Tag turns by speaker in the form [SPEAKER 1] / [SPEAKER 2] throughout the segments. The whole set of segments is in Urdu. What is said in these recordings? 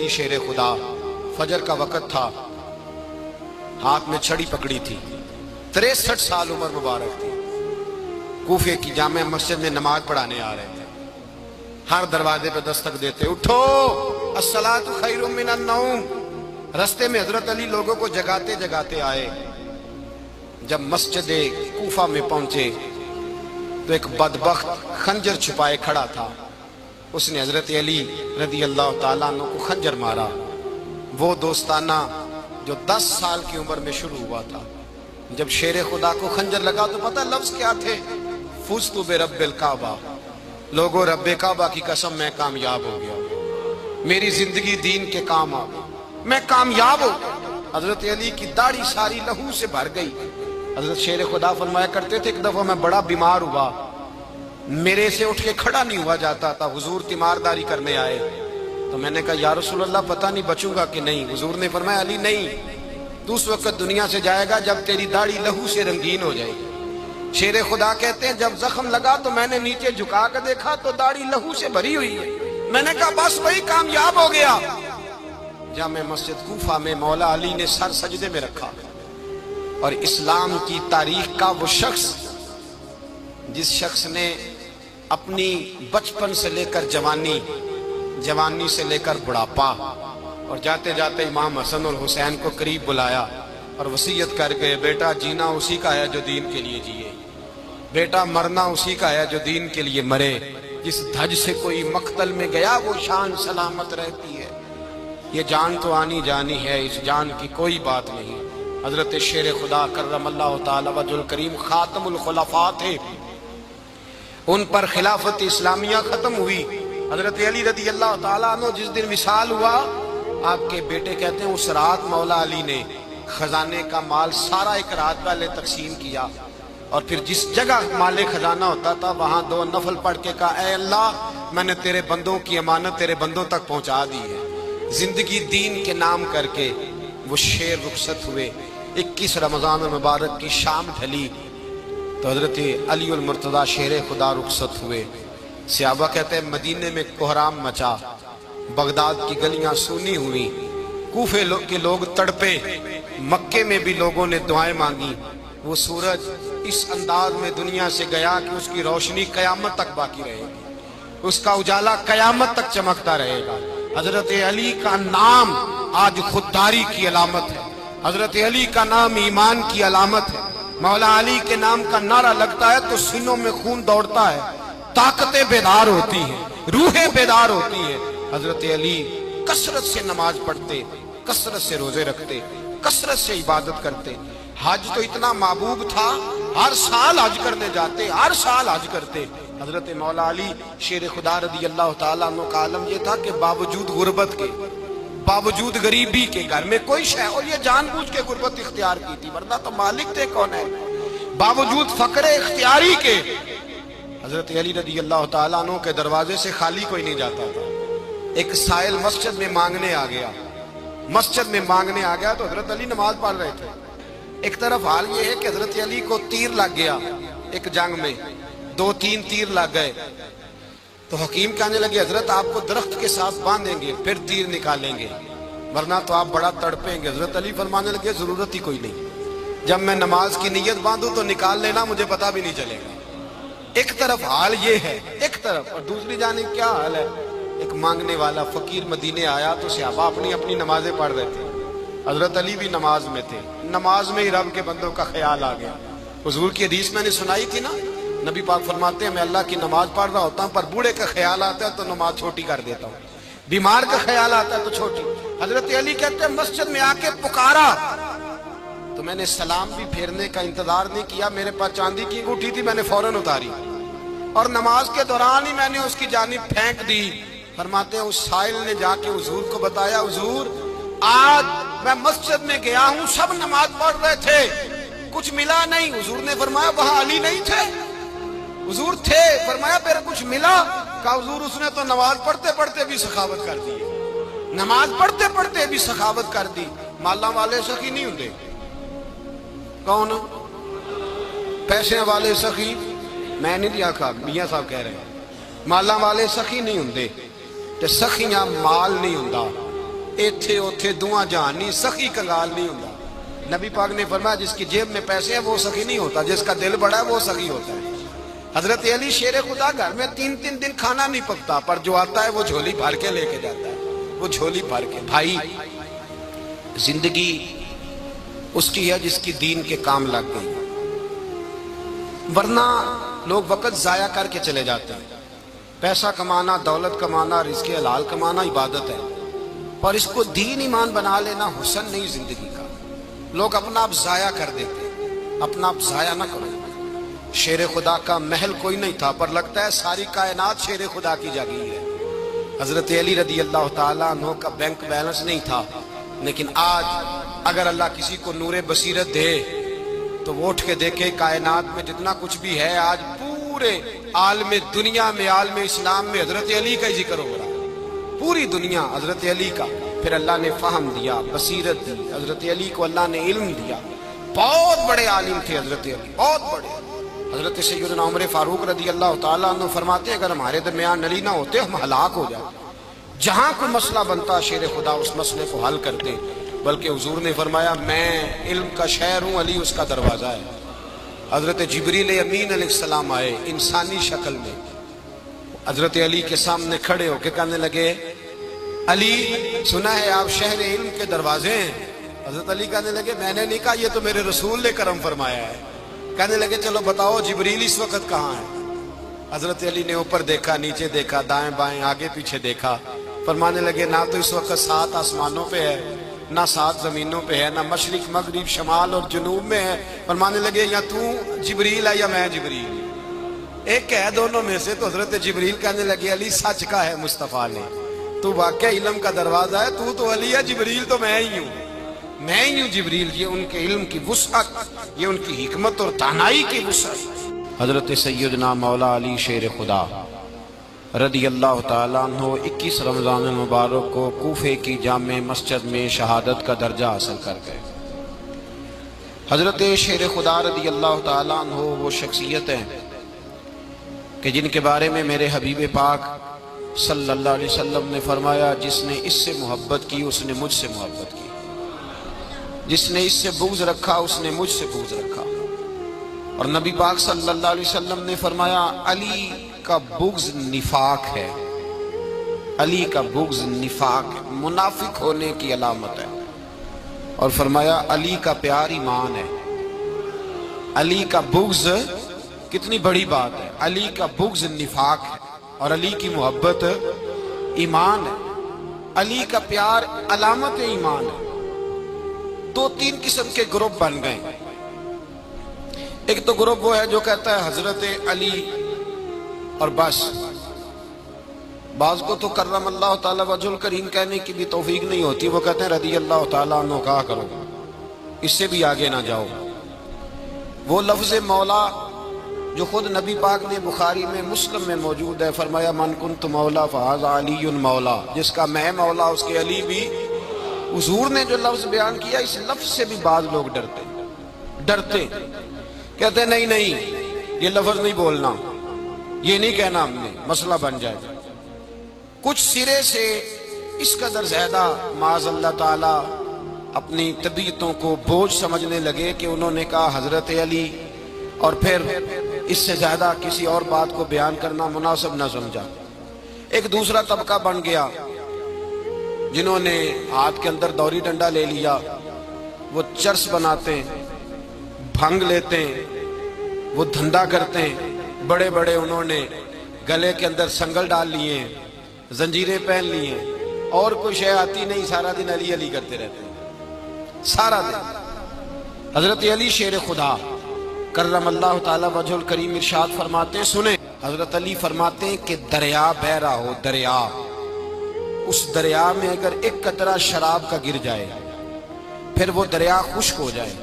[SPEAKER 1] علی شیر خدا، فجر کا وقت تھا، ہاتھ میں چھڑی پکڑی تھی، 63 سال عمر مبارک تھی، کوفے کی جامع مسجد میں نماز پڑھانے آ رہے تھے۔ ہر دروازے پہ دستک دیتے، اٹھو الصلاۃ خیر من النوم۔ رستے میں حضرت علی لوگوں کو جگاتے جگاتے آئے۔ جب مسجد کوفہ میں پہنچے تو ایک بدبخت خنجر چھپائے کھڑا تھا، اس نے حضرت علی رضی اللہ تعالیٰ عنہ کو خنجر مارا۔ وہ دوستانہ جو 10 سال کی عمر میں شروع ہوا تھا، جب شیر خدا کو خنجر لگا تو پتہ لفظ کیا تھے؟ فزت برب الکعبہ، لوگوں رب کعبہ کی قسم میں کامیاب ہو گیا، میری زندگی دین کے کام آ گئی، میں کامیاب ہو گیا۔ حضرت علی کی داڑھی ساری لہو سے بھر گئی۔ حضرت شیر خدا فرمایا کرتے تھے، ایک دفعہ میں بڑا بیمار ہوا، میرے سے اٹھ کے کھڑا نہیں ہوا جاتا تھا، حضور تیمارداری کرنے آئے تو میں نے کہا یا رسول اللہ پتہ نہیں بچوں گا کہ نہیں۔ حضور نے فرمایا علی نہیں، تو اس وقت دنیا سے جائے گا جب تیری داڑھی لہو سے رنگین ہو جائے گی۔ شیر خدا کہتے ہیں جب زخم لگا تو میں نے نیچے جھکا کر دیکھا تو داڑھی لہو سے بھری ہوئی ہے، میں نے کہا بس وہی کامیاب ہو گیا۔ جامع مسجد کوفہ میں مولا علی نے سر سجدے میں رکھا، اور اسلام کی تاریخ کا وہ شخص جس شخص نے اپنی بچپن سے لے کر جوانی، جوانی سے لے کر بڑھاپا، اور جاتے جاتے امام حسن اور حسین کو قریب بلایا اور وصیت کر گئے، بیٹا جینا اسی کا ہے جو دین کے لیے جیے، بیٹا مرنا اسی کا ہے جو دین کے لیے مرے، جس دھج سے کوئی مقتل میں گیا وہ شان سلامت رہتی ہے، یہ جان تو آنی جانی ہے، اس جان کی کوئی بات نہیں۔ حضرت شیر خدا کرم اللہ تعالی وجہ الکریم خاتم الخلفاء تھے، ان پر خلافت اسلامیہ ختم ہوئی۔ حضرت علی رضی اللہ تعالیٰ عنہ جس دن وصال ہوا، آپ کے بیٹے کہتے ہیں اس رات مولا علی نے خزانے کا مال سارا ایک رات پہلے تقسیم کیا، اور پھر جس جگہ مال خزانہ ہوتا تھا وہاں 2 نفل پڑھ کے کہا اے اللہ میں نے تیرے بندوں کی امانت تیرے بندوں تک پہنچا دی ہے۔ زندگی دین کے نام کر کے وہ شیر رخصت ہوئے۔ 21 رمضان المبارک کی شام ڈھلی تو حضرت علی المرتضیٰ شیر خدا رخصت ہوئے۔ صحابہ کہتے ہیں مدینے میں کوہرام مچا، بغداد کی گلیاں سونی ہوئی، کوفے کے لوگ تڑپے، مکے میں بھی لوگوں نے دعائیں مانگی۔ وہ سورج اس انداز میں دنیا سے گیا کہ اس کی روشنی قیامت تک باقی رہے گی، اس کا اجالا قیامت تک چمکتا رہے گا۔ حضرت علی کا نام آج خودداری کی علامت ہے، حضرت علی کا نام ایمان کی علامت ہے۔ مولا علی کے نام کا نعرہ لگتا ہے تو سینوں میں خون دوڑتا ہے، طاقتیں بیدار ہوتی ہیں، روحیں بیدار ہوتی ہیں۔ حضرت علی کثرت سے نماز پڑھتے، کثرت سے روزے رکھتے، کثرت سے عبادت کرتے۔ حج تو اتنا محبوب تھا، ہر سال حج کرنے جاتے، ہر سال حج کرتے۔ حضرت مولا علی شیر خدا رضی اللہ تعالیٰ عنہ کا عالم یہ تھا کہ باوجود غربت کے، باوجود غریبی کے، گھر میں کوئی شے، اور یہ جان بوجھ کے غربت اختیار کی تھی ورنہ تو مالک تھے کون ہے، باوجود فقر اختیاری کے حضرت علی رضی اللہ تعالیٰ عنہ کے دروازے سے خالی کوئی نہیں جاتا تھا۔ ایک سائل مسجد میں مانگنے آ گیا، مسجد میں مانگنے آ گیا تو حضرت علی نماز پڑھ رہے تھے۔ ایک طرف حال یہ ہے کہ حضرت علی کو تیر لگ گیا، ایک جنگ میں 2-3 تیر لگ گئے تو حکیم کہنے لگے حضرت آپ کو درخت کے ساتھ باندھیں گے پھر تیر نکالیں گے ورنہ تو آپ بڑا تڑپیں گے۔ حضرت علی فرمانے لگے ضرورت ہی کوئی نہیں، جب میں نماز کی نیت باندھوں تو نکال لینا، مجھے پتہ بھی نہیں چلے گا۔ ایک طرف حال یہ ہے، ایک طرف، اور دوسری جانب کیا حال ہے؟ ایک مانگنے والا فقیر مدینے آیا تو صحابہ اپنی اپنی نمازیں پڑھ رہے تھے، حضرت علی بھی نماز میں تھے، نماز میں ہی رب کے بندوں کا خیال آ گیا۔ حضور کی حدیث میں نے سنائی تھی نا، نبی پاک فرماتے ہیں میں اللہ کی نماز پڑھ رہا ہوتا ہوں پر بوڑھے کا خیال آتا ہے تو نماز چھوٹی کر دیتا ہوں، بیمار کا خیال آتا ہے تو چھوٹی۔ حضرت علی کہتے ہیں مسجد میں آ کے پکارا تو میں نے سلام بھی پھیرنے کا انتظار نہیں کیا، میرے پاس چاندی کی انگوٹھی تھی، میں نے فوراً اتاری اور نماز کے دوران ہی میں نے اس کی جانب پھینک دی۔ فرماتے ہیں اس سائل نے جا کے حضور کو بتایا، حضور آج میں مسجد میں گیا ہوں، سب نماز پڑھ رہے تھے، کچھ ملا نہیں۔ حضور نے فرمایا وہاں علی نہیں تھے؟ حضور تھے۔ فرمایا پھر کچھ ملا؟ کہا حضور اس نے تو نماز پڑھتے پڑھتے بھی سخاوت کر دی، نماز پڑھتے پڑھتے بھی سخاوت کر دی۔ مالاں والے سخی نہیں ہوندے، کون پیسے والے سخی؟ میں نہیں دیا کہا، میاں صاحب کہہ رہے ہیں مالاں والے سخی نہیں ہوندے، تے سخیاں مال نہیں ہوندا، ایتھے اوتھے دعا جہان نہیں، سخی کنگال نہیں ہوتا۔ نبی پاک نے فرمایا جس کی جیب میں پیسے ہیں وہ سخی نہیں ہوتا، جس کا دل بڑا ہے وہ سخی ہوتا ہے۔ حضرت علی شیر خدا گھر میں 3 دن کھانا نہیں پکتا، پر جو آتا ہے وہ جھولی بھر کے لے کے جاتا ہے، وہ جھولی بھر کے۔ بھائی زندگی اس کی ہے جس کی دین کے کام لگ گئی، ورنہ لوگ وقت ضائع کر کے چلے جاتے ہیں۔ پیسہ کمانا، دولت کمانا، رزق حلال کمانا عبادت ہے، پر اس کو دین ایمان بنا لینا حسن نہیں زندگی کا۔ لوگ اپنا آپ ضائع کر دیتے، اپنا آپ ضائع نہ کرو۔ شیر خدا کا محل کوئی نہیں تھا، پر لگتا ہے ساری کائنات شیر خدا کی جاگیر ہے۔ حضرت علی رضی اللہ تعالیٰ عنہ کا بینک بیلنس نہیں تھا، لیکن آج اگر اللہ کسی کو نور بصیرت دے تو وہ اٹھ کے دیکھے کائنات میں جتنا کچھ بھی ہے، آج پورے عالم دنیا میں، عالم اسلام میں حضرت علی کا ہی ذکر ہو رہا ہے، پوری دنیا حضرت علی کا۔ پھر اللہ نے فہم دیا، بصیرت دی، حضرت علی کو اللہ نے علم دیا۔ بہت بڑے عالم تھے حضرت علی، بہت بڑے۔ حضرت سیدنا عمر فاروق رضی اللہ تعالیٰ عنہ فرماتے ہیں اگر ہمارے درمیان علی نہ ہوتے ہم ہلاک ہو جاتے، جہاں کوئی مسئلہ بنتا شیر خدا اس مسئلے کو حل کرتے۔ بلکہ حضور نے فرمایا میں علم کا شہر ہوں، علی اس کا دروازہ ہے۔ حضرت جبریل امین علیہ السلام آئے انسانی شکل میں، حضرت علی کے سامنے کھڑے ہو کے کہنے لگے علی سنا ہے آپ شہر علم کے دروازے ہیں۔ حضرت علی کہنے لگے میں نے نہیں کہا، یہ تو میرے رسول نے کرم فرمایا ہے۔ کہنے لگے چلو بتاؤ جبریل اس وقت کہاں ہے؟ حضرت علی نے اوپر دیکھا، نیچے دیکھا، دائیں بائیں آگے پیچھے دیکھا، فرمانے لگے نہ تو اس وقت 7 آسمانوں پہ ہے، نہ 7 زمینوں پہ ہے، نہ مشرق مغرب شمال اور جنوب میں ہے۔ فرمانے لگے یا تو جبریل ہے یا میں جبریل، ایک ہے دونوں میں سے۔ تو حضرت جبریل کہنے لگے علی سچ کا ہے مصطفیٰ نے، تو واقعہ علم کا دروازہ ہے، تو علی ہے، جبریل تو میں ہی ہوں، میں ہی ہوں جبریل۔ یہ ان کے علم کی وسعت، یہ ان کی حکمت اور دانائی کی وسعت۔ حضرت سیدنا مولا علی شیر خدا رضی اللہ تعالیٰ عنہ 21 رمضان المبارک کو کوفے کی جامع مسجد میں شہادت کا درجہ حاصل کر گئے۔ حضرت شیر خدا رضی اللہ تعالیٰ عنہ وہ شخصیت ہیں کہ جن کے بارے میں میرے حبیب پاک صلی اللہ علیہ وسلم نے فرمایا جس نے اس سے محبت کی اس نے مجھ سے محبت کی، جس نے اس سے بغض رکھا اس نے مجھ سے بغض رکھا۔ اور نبی پاک صلی اللہ علیہ وسلم نے فرمایا علی کا بغض نفاق ہے، علی کا بغض نفاق ہے، منافق ہونے کی علامت ہے۔ اور فرمایا علی کا پیار ایمان ہے، علی کا بغض کتنی بڑی بات ہے، علی کا بغض نفاق ہے اور علی کی محبت ایمان ہے، علی کا پیار علامت ایمان ہے۔ 2-3 قسم کے گروپ بن گئے۔ ایک تو گروپ وہ ہے جو کہتا ہے حضرت علی اور بس، بعض کو تو کرم اللہ تعالیٰ وجہ الکریم کہنے کی بھی توفیق نہیں ہوتی، وہ کہتے ہیں رضی اللہ تعالیٰ عنہ کہا کرو، اس سے بھی آگے نہ جاؤ۔ وہ لفظ مولا جو خود نبی پاک نے بخاری میں مسلم میں موجود ہے، فرمایا من کنت مولا فہذا علی مولا، جس کا میں مولا اس کے علی بھی۔ حضور نے جو لفظ بیان کیا اس لفظ سے بھی بعض لوگ ڈرتے کہتے ہیں نہیں یہ لفظ نہیں بولنا، یہ نہیں کہنا، ہم نے مسئلہ بن جائے گا۔ کچھ سرے سے اس قدر زیادہ معاذ اللہ تعالی اپنی طبیعتوں کو بوجھ سمجھنے لگے کہ انہوں نے کہا حضرت علی، اور پھر اس سے زیادہ کسی اور بات کو بیان کرنا مناسب نہ سمجھا۔ ایک دوسرا طبقہ بن گیا جنہوں نے ہاتھ کے اندر دوری ڈنڈا لے لیا، وہ چرس بناتے ہیں، بھنگ لیتے ہیں، وہ دھندا کرتے ہیں، بڑے بڑے انہوں نے گلے کے اندر سنگل ڈال لیے ہیں، زنجیریں پہن لی ہیں، اور کوئی شے آتی نہیں، سارا دن علی علی کرتے رہتے ہیں سارا دن۔ حضرت علی شیر خدا کرم اللہ تعالی وجہ الکریم ارشاد فرماتے ہیں، سنیں حضرت علی فرماتے ہیں کہ دریا بہ رہا ہو، دریا، اس دریا میں اگر ایک قطرہ شراب کا گر جائے پھر وہ دریا خشک ہو جائے،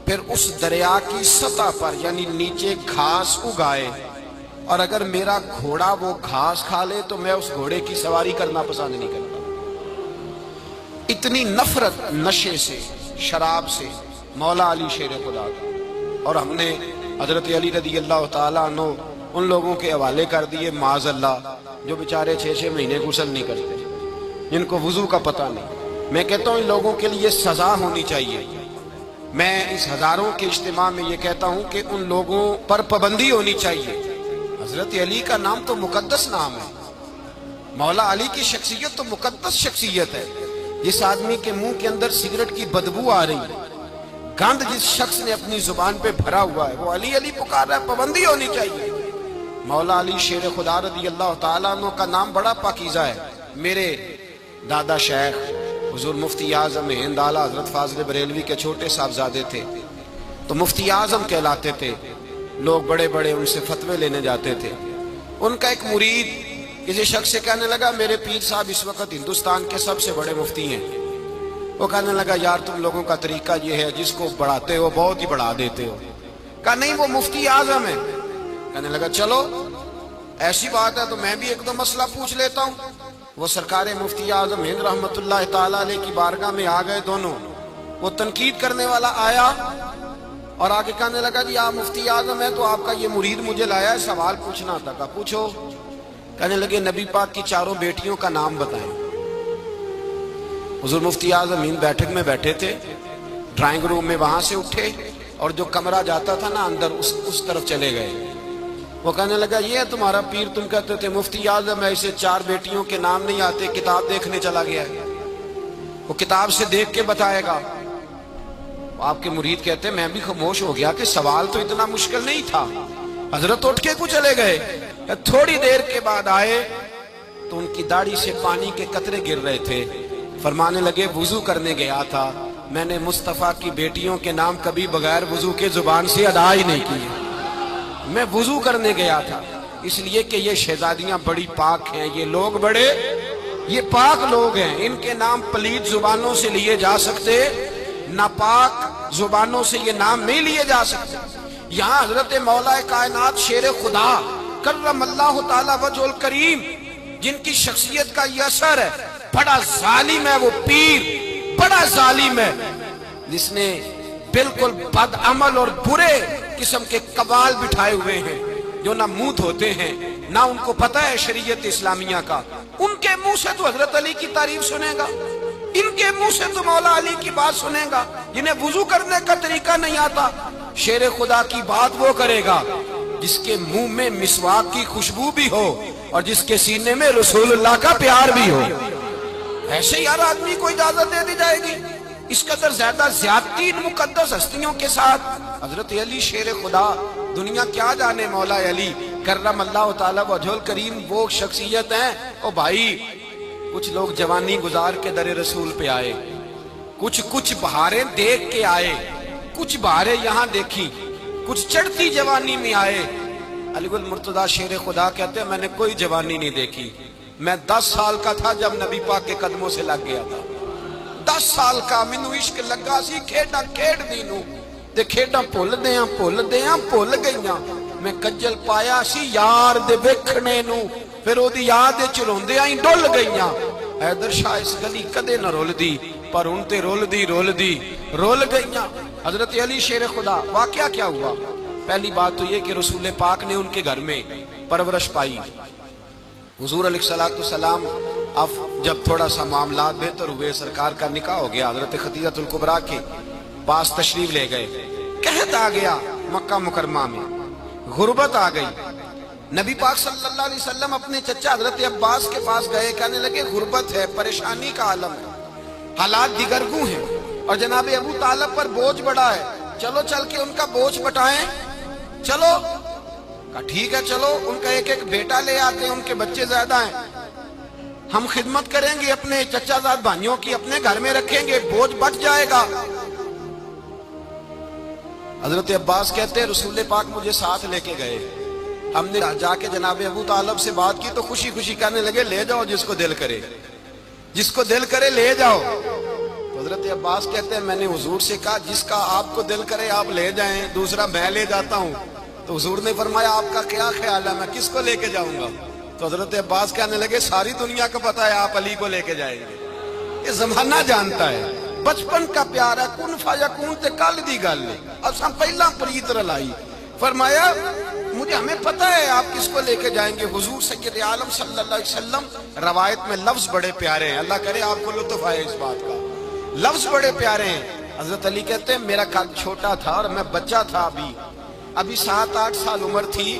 [SPEAKER 1] پھر اس دریا کی سطح پر یعنی نیچے گھاس اگائے، اور اگر میرا گھوڑا وہ گھاس کھا لے تو میں اس گھوڑے کی سواری کرنا پسند نہیں کرتا۔ اتنی نفرت نشے سے، شراب سے مولا علی شیر خدا کا۔ اور ہم نے حضرت علی رضی اللہ تعالیٰ عنہ ان لوگوں کے حوالے کر دیے معاذ اللہ جو بیچارے 6 مہینے غسل نہیں کرتے، ان کو وضو کا پتہ نہیں۔ میں کہتا ہوں ان لوگوں کے لیے سزا ہونی چاہیے۔ میں اس ہزاروں کے اجتماع میں یہ کہتا ہوں کہ ان لوگوں پر پابندی ہونی چاہیے۔ حضرت علی کا نام تو مقدس نام ہے، مولا علی کی شخصیت تو مقدس شخصیت ہے۔ جس آدمی کے منہ کے اندر سگریٹ کی بدبو آ رہی ہے، گند جس شخص نے اپنی زبان پہ بھرا ہوا ہے، وہ علی علی پکار رہا ہے، پابندی ہونی چاہیے۔ مولا علی شیر خدا رضی اللہ تعالیٰ عنہ کا نام بڑا پاکیزہ ہے۔ میرے دادا شیخ حضور مفتی اعظم ہند اعلیٰ حضرت فاضل بریلوی کے چھوٹے صاحبزادے تھے، تو مفتی اعظم کہلاتے تھے۔ لوگ بڑے بڑے ان سے فتوے لینے جاتے تھے۔ ان کا ایک مرید کسی شخص سے کہنے لگا میرے پیر صاحب اس وقت ہندوستان کے سب سے بڑے مفتی ہیں۔ وہ کہنے لگا یار تم لوگوں کا طریقہ یہ ہے، جس کو بڑھاتے ہو بہت ہی بڑھا دیتے ہو۔ کہا نہیں وہ مفتی اعظم ہے۔ کہنے لگا چلو ایسی بات ہے تو میں بھی ایک دو مسئلہ پوچھ لیتا ہوں۔ وہ سرکار مفتی اعظم ہند رحمت اللہ تعالیٰ علیہ کی بارگاہ میں آ گئے دونوں۔ وہ تنقید کرنے والا آیا اور آگے کہنے لگا جی آپ مفتی اعظم ہیں تو آپ کا یہ مرید مجھے لایا ہے، سوال پوچھنا تھا۔ کہا پوچھو۔ کہنے لگے نبی پاک کی چاروں بیٹیوں کا نام بتائیں۔ حضور مفتی اعظم ہند بیٹھک میں بیٹھے تھے، ڈرائنگ روم میں وہاں سے اٹھے اور جو کمرہ جاتا تھا نا اندر اس طرف چلے گئے۔ وہ کہنے لگا یہ ہے تمہارا پیر، تم کہتے تھے مفتی اعظم ہے، اسے چار بیٹیوں کے نام نہیں آتے، کتاب دیکھنے چلا گیا ہے، وہ کتاب سے دیکھ کے بتائے گا۔ آپ کے مرید کہتے ہیں میں بھی خاموش ہو گیا کہ سوال تو اتنا مشکل نہیں تھا۔ حضرت اٹھ کے کو چلے گئے۔ تھوڑی دیر کے بعد آئے تو ان کی داڑھی سے پانی کے قطرے گر رہے تھے۔ فرمانے لگے وضو کرنے گیا تھا، میں نے مصطفیٰ کی بیٹیوں کے نام کبھی بغیر وضو کے زبان سے ادا ہی نہیں کیے۔ میں وضو کرنے گیا تھا اس لیے کہ یہ شہزادیاں بڑی پاک ہیں، یہ لوگ بڑے یہ پاک لوگ ہیں، ان کے نام پلید زبانوں سے لیے جا سکتے، ناپاک زبانوں سے یہ نام نہیں لیے جا سکتے۔ یہاں حضرت مولا کائنات شیر خدا کرم اللہ تعالی وجہ الکریم جن کی شخصیت کا یہ اثر ہے، بڑا ظالم ہے وہ پیر، بڑا ظالم ہے جس نے بالکل بد عمل اور برے قسم کے قبال بٹھائے ہوئے ہیں، جو نہ منہ دھوتے ہیں نہ ان کو پتہ ہے شریعت اسلامیہ کا۔ ان کے منہ سے تو حضرت علی کی تعریف سنے گا، ان کے منہ سے تو مولا علی کی بات سنے گا، جنہیں وضو کرنے کا طریقہ نہیں آتا۔ شیر خدا کی بات وہ کرے گا جس کے منہ میں مسواک کی خوشبو بھی ہو اور جس کے سینے میں رسول اللہ کا پیار بھی ہو۔ ایسے ہی ہر آدمی کو اجازت دے دی جائے گی؟ اس قدر زیادہ زیادتی ان مقدس ہستیوں کے ساتھ۔ حضرت علی شیر خدا، دنیا کیا جانے مولا علی کرم اللہ تعالی وجہ الکریم وہ شخصیت ہیں۔ او بھائی کچھ لوگ جوانی گزار کے در رسول پہ آئے، کچھ بہاریں دیکھ کے آئے، کچھ بہاریں یہاں دیکھی، کچھ چڑھتی جوانی میں آئے۔ علی گل مرتضیٰ شیر خدا کہتے ہیں میں نے کوئی جوانی نہیں دیکھی، میں 10 سال کا تھا جب نبی پاک کے قدموں سے لگ گیا تھا۔ 10 سال کا مینوں عشق لگا سی، کھیڈا کھیڈ دی نوں تے کھیڈا بھول گئیاں۔ میں کجل پایا سی یار دے ویکھنے نوں، پھر او دی یاد وچ روندیاں ہی ڈل گئیاں۔ حیدر شاہ اس گلی کدے نہ رول دی، پر ان تے رول دی رول گئیاں۔ حضرت علی شیر خدا، واقعہ کیا ہوا؟ پہلی بات تو یہ کہ رسول پاک نے ان کے گھر میں پرورش پائی۔ حضور علیہ السلام اب جب تھوڑا سا معاملات بہتر ہوئے، سرکار کا نکاح ہو گیا، حضرت خدیجہ الکبریٰ کے پاس تشریف لے گئے۔ قحط آ گیا مکہ مکرمہ میں، غربت آ گئی۔ نبی پاک صلی اللہ علیہ وسلم اپنے چچا حضرت عباس کے پاس گئے، کہنے لگے غربت ہے، پریشانی کا عالم ہے، حالات دیگرگوں ہیں اور جناب ابو طالب پر بوجھ بڑا ہے، چلو چل کے ان کا بوجھ بٹائیں۔ چلو کہا ٹھیک ہے چلو، ان کا ایک بیٹا لے آتے ہیں، ان کے بچے زیادہ ہیں، ہم خدمت کریں گے اپنے چچا زاد بھائیوں کی، اپنے گھر میں رکھیں گے، بوجھ بٹ جائے گا۔ حضرت عباس کہتے ہیں رسول پاک مجھے ساتھ لے کے گئے، ہم نے جا کے جناب ابو طالب سے بات کی تو خوشی خوشی کہنے لگے لے جاؤ جس کو دل کرے لے جاؤ۔ تو حضرت عباس کہتے ہیں میں نے حضور سے کہا جس کا آپ کو دل کرے آپ لے جائیں، دوسرا میں لے جاتا ہوں۔ تو حضور نے فرمایا آپ کا کیا خیال ہے، میں کس کو لے کے جاؤں گا؟ تو حضرت عباس کہنے لگے ساری دنیا کو پتا ہے آپ علی کو لے کے جائیں گے، یہ زمانہ جانتا ہے، بچپن کا پیار ہے، کن فیکون تے کل دی گل ہے، اساں پہلا پریت رلائی۔ فرمایا مجھے ہمیں پتہ ہے آپ کس کو لے کے جائیں گے. حضور سید عالم صلی اللہ علیہ وسلم روایت میں لفظ بڑے پیارے ہیں, اللہ کرے آپ کو لطف آئے اس بات کا, لفظ بڑے پیارے ہیں. حضرت علی کہتے ہیں میرا قد چھوٹا تھا اور میں بچہ تھا, ابھی 7-8 سال عمر تھی.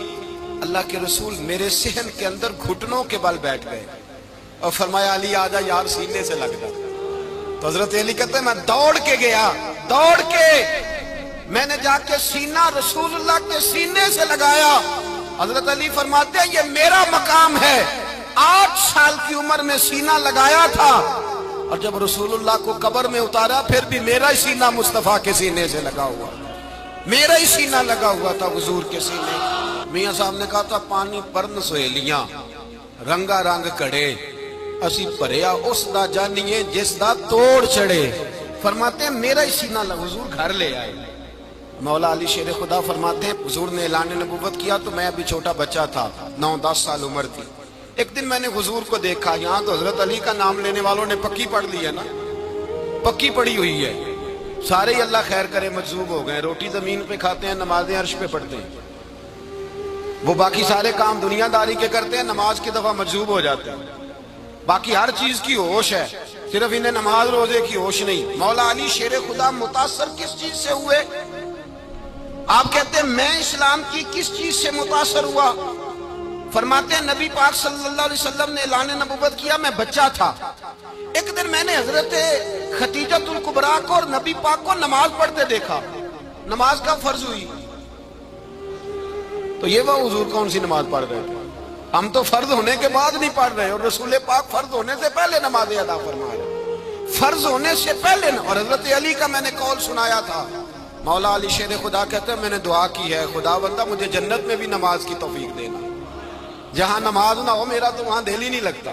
[SPEAKER 1] اللہ کے رسول میرے صحن کے اندر گھٹنوں کے بل بیٹھ گئے اور فرمایا علی آجا یار سینے سے لگ جا. تو حضرت علی کہتے ہیں میں دوڑ کے گیا, دوڑ کے میں نے جا کے سینہ رسول اللہ کے سینے سے لگایا. حضرت علی فرماتے ہیں یہ میرا مقام ہے. 8 سال کی عمر میں سینہ لگایا تھا اور جب رسول اللہ کو قبر میں اتارا پھر بھی میرا ہی سینہ مصطفیٰ کے سینے سے لگا ہوا, میرا ہی سینہ لگا ہوا تھا حضور کے سینے. میاں صاحب نے کہا تھا پانی پرن سہیلیاں رنگا رنگ کڑے اسی بھریا اس دا جانیے جس دا توڑ چڑھے. فرماتے ہیں میرا ہی سینہ لگا. حضور گھر لے آئے. مولا علی شیر خدا فرماتے ہیں حضور نے اعلان نبوت کیا تو میں ابھی چھوٹا بچہ تھا, 9-10 سال عمر تھی. ایک دن میں نے حضور کو دیکھا, یہاں تو حضرت علی کا نام لینے والوں نے پکی پڑھ لی ہے نا, پکی پڑھی ہوئی ہے, سارے ہی اللہ خیر کرے مجذوب ہو گئے. روٹی زمین پہ کھاتے ہیں, نمازیں عرش پہ پڑھتے ہیں. وہ باقی سارے کام دنیا داری کے کرتے ہیں, نماز کی دفعہ مجذوب ہو جاتے ہیں. باقی ہر چیز کی ہوش ہے, صرف انہیں نماز روزے کی ہوش نہیں. مولا علی شیر خدا متاثر کس چیز سے ہوئے؟ آپ کہتے ہیں میں اسلام کی کس چیز سے متاثر ہوا؟ فرماتے ہیں نبی پاک صلی اللہ علیہ وسلم نے اعلان نبوت کیا, میں بچہ تھا. ایک دن میں نے حضرت خدیجہ الکبریٰ کو اور نبی پاک کو نماز پڑھتے دیکھا. نماز کا فرض ہوئی تو یہ وہ حضور کون سی نماز پڑھ رہے تھے؟ ہم تو فرض ہونے کے بعد نہیں پڑھ رہے, اور رسول پاک فرض ہونے سے پہلے نماز ادا فرما رہے, فرض ہونے سے پہلے. اور حضرت علی کا میں نے قول سنایا تھا. مولا علی شیر خدا کہتے ہیں میں نے دعا کی ہے خدا بندہ مجھے جنت میں بھی نماز کی توفیق دینا, جہاں نماز نہ ہو میرا تو وہاں دل ہی نہیں لگتا.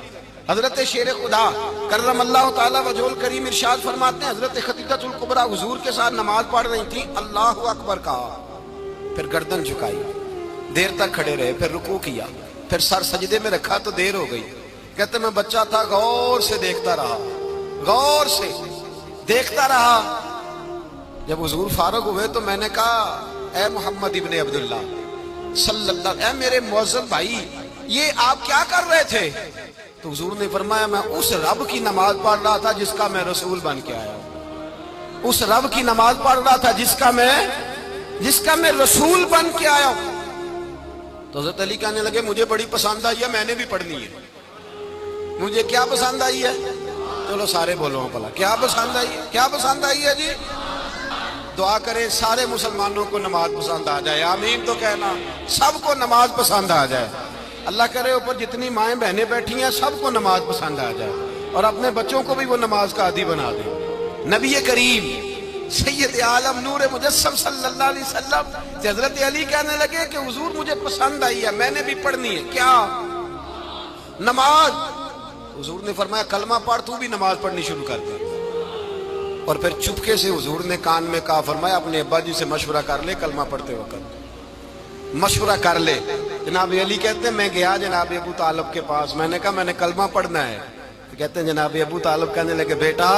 [SPEAKER 1] حضرت شیر خدا کرم اللہ تعالیٰ وجہ الکریم ارشاد فرماتے ہیں حضرت خدیجہ الکبریٰ حضور کے ساتھ نماز پڑھ رہی تھی, اللہ اکبر کہا, پھر گردن جھکائی, دیر تک کھڑے رہے, پھر رکوع کیا, پھر سر سجدے میں رکھا تو دیر ہو گئی. کہتے میں بچہ تھا, غور سے دیکھتا رہا, غور سے دیکھتا رہا. جب حضور فارغ ہوئے تو میں نے کہا اے محمد ابن عبداللہ صلی اللہ, اے میرے معزز بھائی یہ آپ کیا کر رہے تھے؟ تو حضور نے فرمایا میں اس رب کی نماز پڑھ رہا تھا جس کا میں رسول بن کے آیا ہوں, اس رب کی نماز پڑھ رہا تھا جس کا میں رسول بن کے آیا ہوں. تو حضرت علی کہنے لگے مجھے بڑی پسند آئی ہے, میں نے بھی پڑھنی ہے. مجھے کیا پسند آئی ہے؟ چلو سارے بولو پلا کیا پسند آئی ہے؟ کیا پسند آئی ہے جی؟ دعا کرے سارے مسلمانوں کو نماز پسند آ جائے, آمین تو کہنا. سب کو نماز پسند آ جائے. اللہ کرے اوپر جتنی مائیں بہنیں بیٹھی ہیں سب کو نماز پسند آ جائے, اور اپنے بچوں کو بھی وہ نماز کا عادی بنا دے. نبی کریم سید عالم نور مجسم صلی اللہ علیہ وسلم سے حضرت علی کہنے لگے کہ حضور مجھے پسند آئی ہے, میں نے بھی پڑھنی ہے. کیا؟ نماز. حضور نے فرمایا کلمہ پڑھ, تو بھی نماز پڑھنی شروع کر دے. اور پھر چپکے سے حضور نے کان میں کہا, فرمایا اپنے ابا جی سے مشورہ کر لے, کلمہ پڑھتے وقت مشورہ کر لے. جناب علی کہتے ہیں میں گیا جناب ابو طالب کے پاس, میں نے کہا میں نے کلمہ پڑھنا ہے. تو کہتے ہیں جناب ابو طالب کہنے لگے بیٹا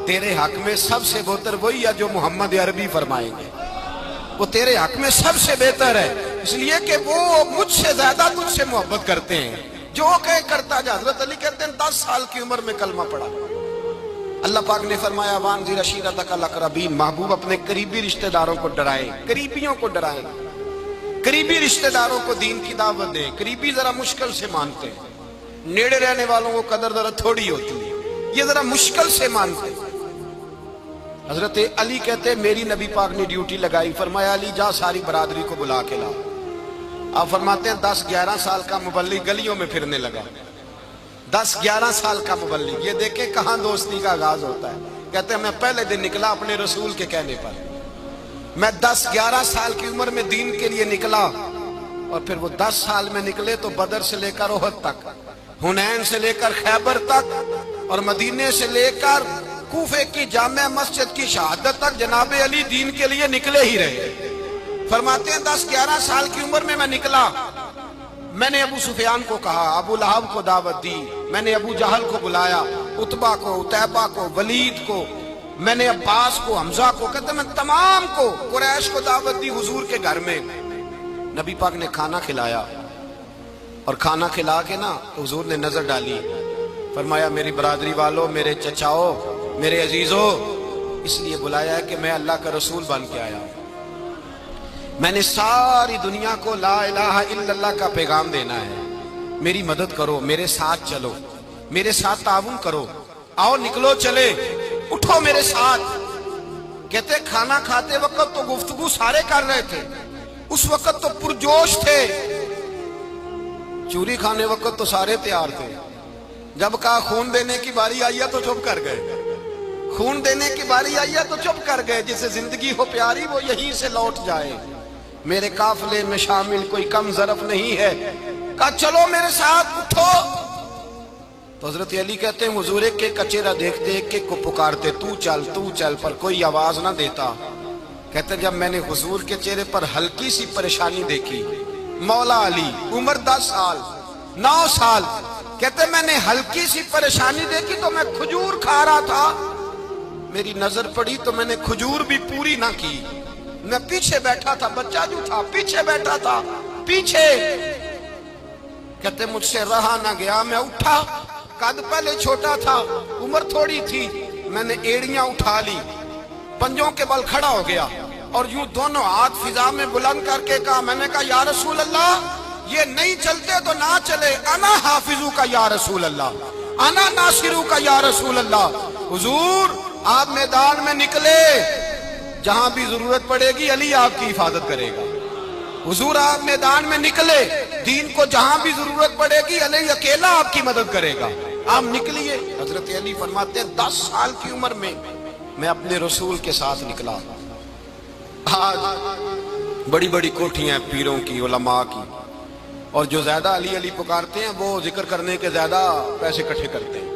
[SPEAKER 1] تیرے حق میں سب سے بہتر وہی ہے جو محمد عربی فرمائیں گے, وہ تیرے حق میں سب سے بہتر ہے, اس لیے کہ وہ مجھ سے زیادہ تجھ سے محبت کرتے ہیں, جو کہے کرتا جا. حضرت علی کہتے ہیں 10 سال کی عمر میں کلمہ پڑھا. اللہ پاک نے فرمایا وانذر عشیرتک الاقربین, محبوب اپنے قریبی رشتہ داروں کو ڈرائیں, قریبیوں کو ڈرائیں, قریبی رشتہ داروں کو دین کی دعوت دیں. قریبی ذرا مشکل سے مانتے ہیں, نیڑے رہنے والوں کو قدر ذرا تھوڑی ہوتی ہے, یہ ذرا مشکل سے مانتے ہیں. حضرت علی کہتے ہیں میری نبی پاک نے ڈیوٹی لگائی, فرمایا علی جا ساری برادری کو بلا کے لا. آپ فرماتے ہیں 10-11 سال کا مبلغ گلیوں میں پھرنے لگا, 10-11 سال کا مبلغ. یہ دیکھیں کہاں دوستی کا آغاز ہوتا ہے. کہتے ہیں میں پہلے دن نکلا اپنے رسول کے کہنے پر, میں 10-11 سال کی عمر میں دین کے لیے نکلا, اور پھر وہ 10 سال میں نکلے تو بدر سے لے کر احد تک, حنین سے لے کر خیبر تک, اور مدینے سے لے کر کوفے کی جامع مسجد کی شہادت تک جناب علی دین کے لیے نکلے ہی رہے. فرماتے ہیں 10-11 سال کی عمر میں نکلا. میں نے ابو سفیان کو کہا, ابو لہب کو دعوت دی, میں نے ابو جہل کو بلایا, عتبہ کو, عتیبہ کو, ولید کو, میں نے عباس کو, حمزہ کو, کہتے میں تمام کو قریش کو دعوت دی حضور کے گھر میں. نبی پاک نے کھانا کھلایا، اور کھانا کھلا کے نا حضور نے نظر ڈالی، فرمایا میری برادری والوں، میرے چچاؤ، میرے عزیزو، اس لیے بلایا ہے کہ میں اللہ کا رسول بن کے آیا ہوں، میں نے ساری دنیا کو لا الہ الا اللہ کا پیغام دینا ہے، میری مدد کرو، میرے ساتھ چلو، میرے ساتھ تعاون کرو، آؤ نکلو چلے، اٹھو میرے ساتھ۔ کہتے کھانا کھاتے وقت تو گفتگو سارے کر رہے تھے، اس وقت تو پرجوش تھے، چوری کھانے وقت تو سارے تیار تھے، جب کہا خون دینے کی باری آئی ہے تو چپ کر گئے، خون دینے کی باری آئی ہے تو چپ کر گئے، جسے زندگی ہو پیاری وہ یہیں سے لوٹ جائے، میرے قافلے میں شامل کوئی کم ظرف نہیں ہے، کہا چلو میرے ساتھ اٹھو۔ تو حضرت علی کہتے ہیں حضور ایک ایک کا چہرہ دیکھتے ایک ایک کو پکارتے، تو چل، پر کوئی آواز نہ دیتا۔ کہتے جب میں نے حضور کے چہرے پر ہلکی سی پریشانی دیکھی، مولا علی عمر 10 سال 9 سال، کہتے میں نے ہلکی سی پریشانی دیکھی تو میں کھجور کھا رہا تھا، میری نظر پڑی تو میں نے کھجور بھی پوری نہ کی، میں پیچھے بیٹھا تھا، بچہ جو تھا پیچھے بیٹھا تھا، پیچھے۔ کہتے مجھ سے رہا نہ گیا، میں اٹھا، قد پہلے چھوٹا تھا، عمر تھوڑی تھی، میں نے ایڑیاں اٹھا لی، پنجوں کے بل کھڑا ہو گیا، اور یوں دونوں ہاتھ فضا میں بلند کر کے کہا، میں نے کہا یا رسول اللہ یہ نہیں چلتے تو نہ چلے، انا حافظو کا یا رسول اللہ، انا ناصرو کا یا رسول اللہ۔ حضور آپ میدان میں نکلے، جہاں بھی ضرورت پڑے گی علی آپ کی حفاظت کرے گا، حضور آپ میدان میں نکلے، دین کو جہاں بھی ضرورت پڑے گی علی اکیلا آپ کی مدد کرے گا، آپ نکلیے۔ حضرت علی فرماتے ہیں 10 سال کی عمر میں میں اپنے رسول کے ساتھ نکلا۔ آج بڑی بڑی کوٹھیاں ہیں پیروں کی، علماء کی، اور جو زیادہ علی علی پکارتے ہیں وہ ذکر کرنے کے زیادہ پیسے اکٹھے کرتے ہیں،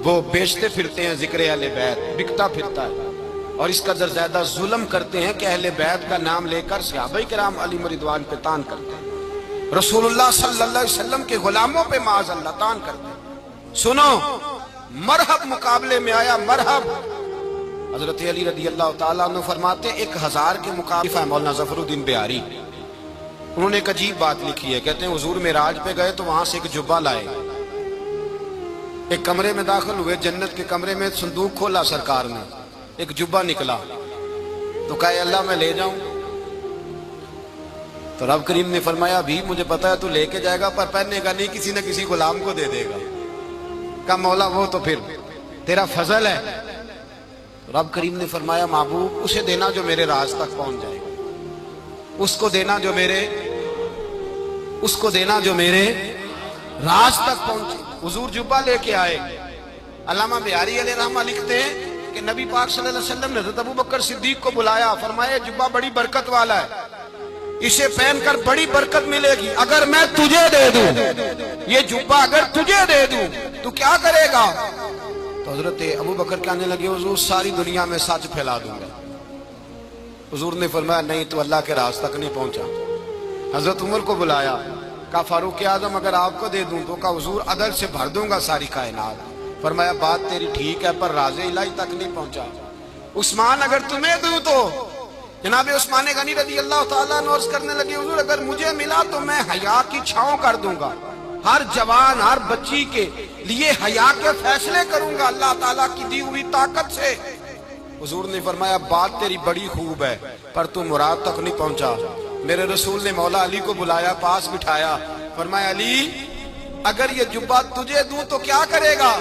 [SPEAKER 1] وہ بیچتے پھرتے ہیں ذکر اہل بیت، بکتا پھرتا ہے، اور اس قدر زیادہ ظلم کرتے ہیں کہ اہل بیت کا نام لے کر صحابہ کرام علی رضوان پہ تان کرتے ہیں، رسول اللہ صلی اللہ علیہ وسلم کے غلاموں پہ معاذ اللہ تان کرتے ہیں۔ سنو مرحب مقابلے میں آیا، مرحب۔ حضرت علی رضی اللہ تعالیٰ عنہ فرماتے ہیں 1000 کے مقابلے ہے مولانا ظفر الدین بہاری، انہوں نے ایک عجیب بات لکھی ہے، کہتے ہیں حضور معراج پہ گئے تو وہاں سے ایک جبہ لائے، ایک کمرے میں داخل ہوئے، جنت کے کمرے میں صندوق کھولا سرکار نے، ایک جبہ نکلا، تو کہا اللہ میں لے جاؤں؟ تو رب کریم نے فرمایا بھی مجھے پتا ہے تو لے کے جائے گا پر پہننے گا نہیں، کسی نہ کسی غلام کو دے دے گا۔ کہا مولا وہ تو پھر تیرا فضل ہے۔ رب کریم نے فرمایا محبوب اسے دینا جو میرے راز تک پہنچ جائے، اس کو دینا جو میرے راز تک پہنچے۔ حضور جبہ لے کے آئے، علامہ بہاری علیہ رحمہ لکھتے ہیں کہ نبی پاک صلی اللہ علیہ وسلم نے حضرت ابوبکر صدیق کو بلایا، فرمایا جبہ بڑی برکت والا ہے، اسے پہن کر بڑی برکت ملے گی، اگر میں تجھے دے دوں، یہ جبہ اگر تجھے دے دوں تو کیا کرے گا؟ تو حضرت ابوبکر کہنے لگے حضور ساری دنیا میں سچ پھیلا دوں گا۔ حضور نے فرمایا نہیں تو اللہ کے راز تک نہیں پہنچا۔ حضرت عمر کو بلایا، کہا فاروق اعظم اگر آپ کو دے دوں تو کہا حضور عدل سے بھر دوں گا ساری کائنات۔ فرمایا بات تیری ٹھیک ہے پر راز الہی تک نہیں پہنچا۔ عثمان اگر تمہیں دوں تو جناب عثمان غنی رضی اللہ تعالیٰ عنہ عرض کرنے لگے حضور اگر مجھے ملا تو میں حیا کی چھاؤں کر دوں گا، ہر جوان ہر بچی کے لیے حیا کے فیصلے کروں گا اللہ تعالیٰ کی دی ہوئی طاقت سے۔ حضور نے فرمایا بات تیری بڑی خوب ہے پر تو مراد تک نہیں پہنچا۔ میرے رسول نے مولا علی کو بلایا، پاس بٹھایا، فرمایا علی اگر یہ جبہ تجھے دوں تو کیا کرے گا؟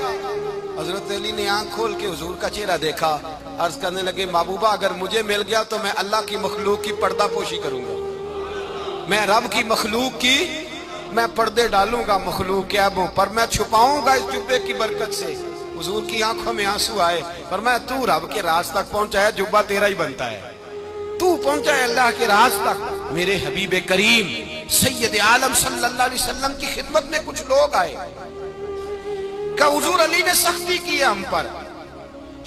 [SPEAKER 1] حضرت علی نے آنکھ کھول کے حضور کا چہرہ دیکھا، عرض کرنے لگے محبوبہ اگر مجھے مل گیا تو میں اللہ کی مخلوق کی پردہ پوشی کروں گا، میں رب کی مخلوق کی میں پردے ڈالوں گا مخلوق کے عیبوں پر، میں چھپاؤں گا اس جبے کی برکت سے۔ حضور کی آنکھوں میں آنسو آئے، فرمایا تو رب کے راز تک پہنچا ہے، جبہ تیرا ہی بنتا ہے، تو پہنچا ہے اللہ کے راز تک۔ میرے حبیب کریم سید عالم صلی اللہ علیہ وسلم کی خدمت میں کچھ لوگ آئے کہ حضور علی نے سختی کی ہے ہم پر،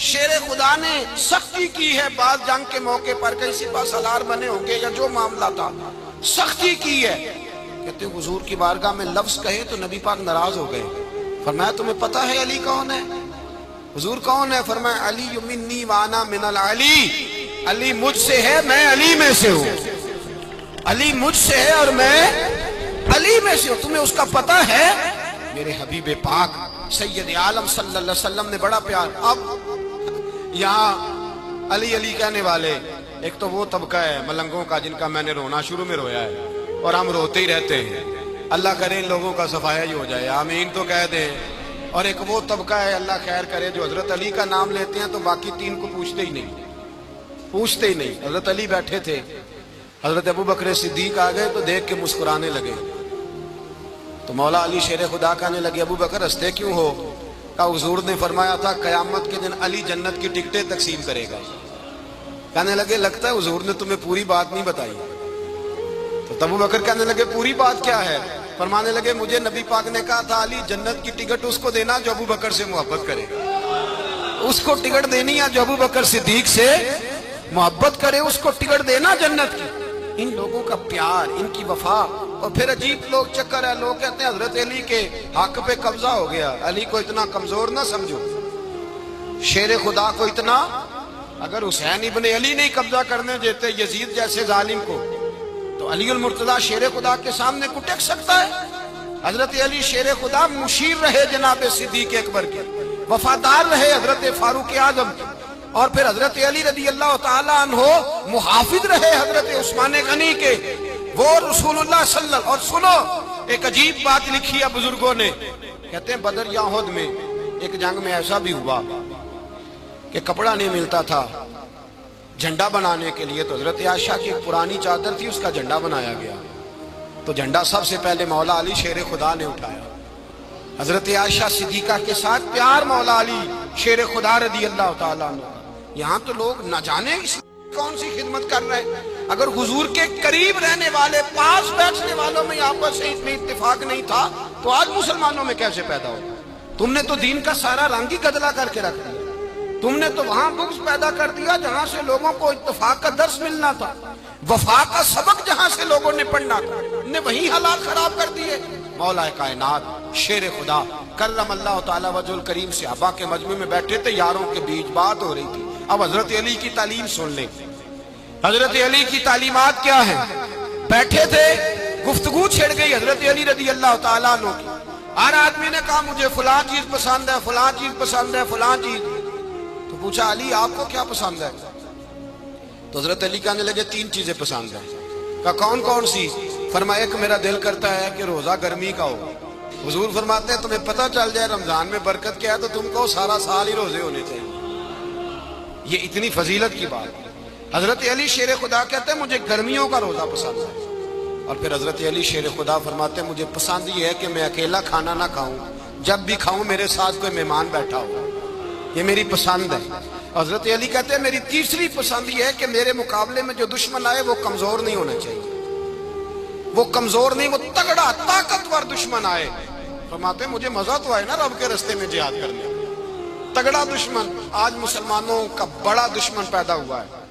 [SPEAKER 1] شیر خدا نے سختی کی ہے، بعض جنگ کے موقع پر کہیں سپاہ سالار بنے ہوں گے یا جو معاملہ تھا سختی کی ہے۔ کہتے ہیں حضور کی بارگاہ میں لفظ کہے تو نبی پاک ناراض ہو گئے، فرمایا تمہیں پتا ہے علی کون ہے؟ حضور کون ہے؟ فرمایا علی منی وانا من العلی، علی مجھ سے ہے میں علی میں سے ہوں۔ علی مجھ سے ہے اور میں علی میں سے ہوں. تمہیں اس کا پتہ ہے؟ میرے حبیب پاک سید عالم صلی اللہ علیہ وسلم نے بڑا پیار. اب یہاں علی علی کہنے والے ایک تو وہ طبقہ ہے ملنگوں کا جن کا میں نے رونا شروع میں رویا ہے اور ہم روتے ہی رہتے ہیں. اللہ کرے ان لوگوں کا صفایا ہی ہو جائے, آمین تو کہہ دیں. اور ایک وہ طبقہ ہے اللہ خیر کرے جو حضرت علی کا نام لیتے ہیں تو باقی تین کو پوچھتے ہی نہیں. حضرت علی بیٹھے تھے, حضرت ابو بکر صدیق آ گئے تو دیکھ کے مسکرانے لگے. تو مولا علی شیر خدا کہنے لگے ابو بکر ہنستے کیوں ہو؟ کہا حضور نے فرمایا تھا قیامت کے دن علی جنت کی ٹکٹیں تقسیم کرے گا. کہنے لگے لگتا ہے حضور نے تمہیں پوری بات نہیں بتائی. تو ابو بکر کہنے لگے پوری بات کیا ہے؟ فرمانے لگے مجھے نبی پاک نے کہا تھا علی جنت کی ٹکٹ اس کو دینا جو ابو بکر سے محبت کرے. اس کو ٹکٹ دینی ہے جو ابو بکر صدیق سے محبت کرے, اس کو ٹکٹ دینا جنت کی. ان لوگوں کا پیار, ان کی وفا. اور پھر عجیب لوگ چکر ہے, لوگ کہتے ہیں حضرت علی کے حق پہ قبضہ ہو گیا. علی کو اتنا کمزور نہ سمجھو, شیر خدا کو اتنا. اگر حسین ابن علی نہیں قبضہ کرنے دیتے یزید جیسے ظالم کو, تو علی المرتضیٰ شیر خدا کے سامنے کو ٹک سکتا ہے؟ حضرت علی شیر خدا مشیر رہے جناب صدیق اکبر کے, وفادار رہے حضرت فاروق اعظم کے, اور پھر حضرت علی رضی اللہ تعالیٰ عنہ محافظ رہے حضرت عثمان غنی کے. وہ رسول اللہ صلی اللہ علیہ. اور سنو ایک عجیب بات لکھی ہے بزرگوں نے, کہتے ہیں بدر یا احد میں ایک جنگ میں ایسا بھی ہوا کہ کپڑا نہیں ملتا تھا جھنڈا بنانے کے لیے, تو حضرت عائشہ کی ایک پرانی چادر تھی, اس کا جھنڈا بنایا گیا. تو جھنڈا سب سے پہلے مولا علی شیر خدا نے اٹھایا. حضرت عائشہ صدیقہ کے ساتھ پیار مولا علی شیر خدا رضی اللہ تعالیٰ عنہ. یہاں تو لوگ نہ جانے کون سی خدمت کر رہے ہیں. اگر حضور کے قریب رہنے والے پاس بیٹھنے والوں میں آپس سے اتنے اتفاق نہیں تھا تو آج مسلمانوں میں کیسے پیدا ہو؟ تم نے تو دین کا سارا رنگ ہی گدلا کر کے رکھ دیا. تم نے تو وہاں بغض پیدا کر دیا جہاں سے لوگوں کو اتفاق کا درس ملنا تھا, وفا کا سبق جہاں سے لوگوں نے پڑھنا تھا, نے وہی حالات خراب کر دیے. مولا کائنات شیر خدا کرم اللہ تعالیٰ وجہ الکریم صحابہ کے مجمع میں بیٹھے تھے, یاروں کے بیچ بات ہو رہی تھی. اب حضرت علی کی تعلیم سن لیں. حضرت علی کی تعلیمات کیا ہیں؟ بیٹھے تھے, گفتگو چھڑ گئی حضرت علی رضی اللہ تعالیٰ عنہ کی. ہر آدمی نے کہا مجھے فلاں چیز پسند ہے, فلاں چیز پسند ہے, فلاں چیز. تو پوچھا علی آپ کو کیا پسند ہے؟ تو حضرت علی کہنے لگے تین چیزیں پسند ہیں. کہا کون کون سی؟ فرمایا ایک میرا دل کرتا ہے کہ روزہ گرمی کا ہو. حضور فرماتے ہیں تمہیں پتہ چل جائے رمضان میں برکت کیا ہے تو تم کو سارا سال ہی روزے ہونے چاہیے. یہ اتنی فضیلت کی بات. حضرت علی شیر خدا کہتے ہیں مجھے گرمیوں کا روزہ پسند ہے. اور پھر حضرت علی شیر خدا فرماتے ہیں مجھے پسند یہ ہے کہ میں اکیلا کھانا نہ کھاؤں, جب بھی کھاؤں میرے ساتھ کوئی مہمان بیٹھا ہو, یہ میری پسند ہے. حضرت علی کہتے ہیں میری تیسری پسند یہ ہے کہ میرے مقابلے میں جو دشمن آئے وہ کمزور نہیں ہونا چاہیے, وہ کمزور نہیں, وہ تگڑا طاقتور دشمن آئے. فرماتے ہیں مجھے مزہ تو آئے نا رب کے رستے میں جہاد کرنے. تگڑا دشمن, آج مسلمانوں کا بڑا دشمن پیدا ہوا ہے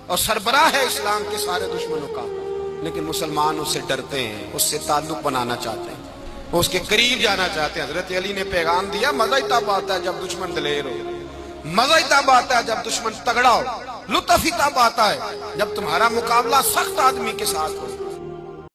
[SPEAKER 1] اور سربراہ ہے اسلام کے سارے دشمنوں کا, لیکن مسلمان اس سے ڈرتے ہیں, اس سے تعلق بنانا چاہتے ہیں, وہ اس کے قریب جانا چاہتے ہیں. حضرت علی نے پیغام دیا مزہ ہی تب آتا ہے جب دشمن دلیر ہو, مزہ ہی تب آتا ہے جب دشمن تگڑا ہو, لطف ہی تب آتا ہے جب تمہارا مقابلہ سخت آدمی کے ساتھ ہو.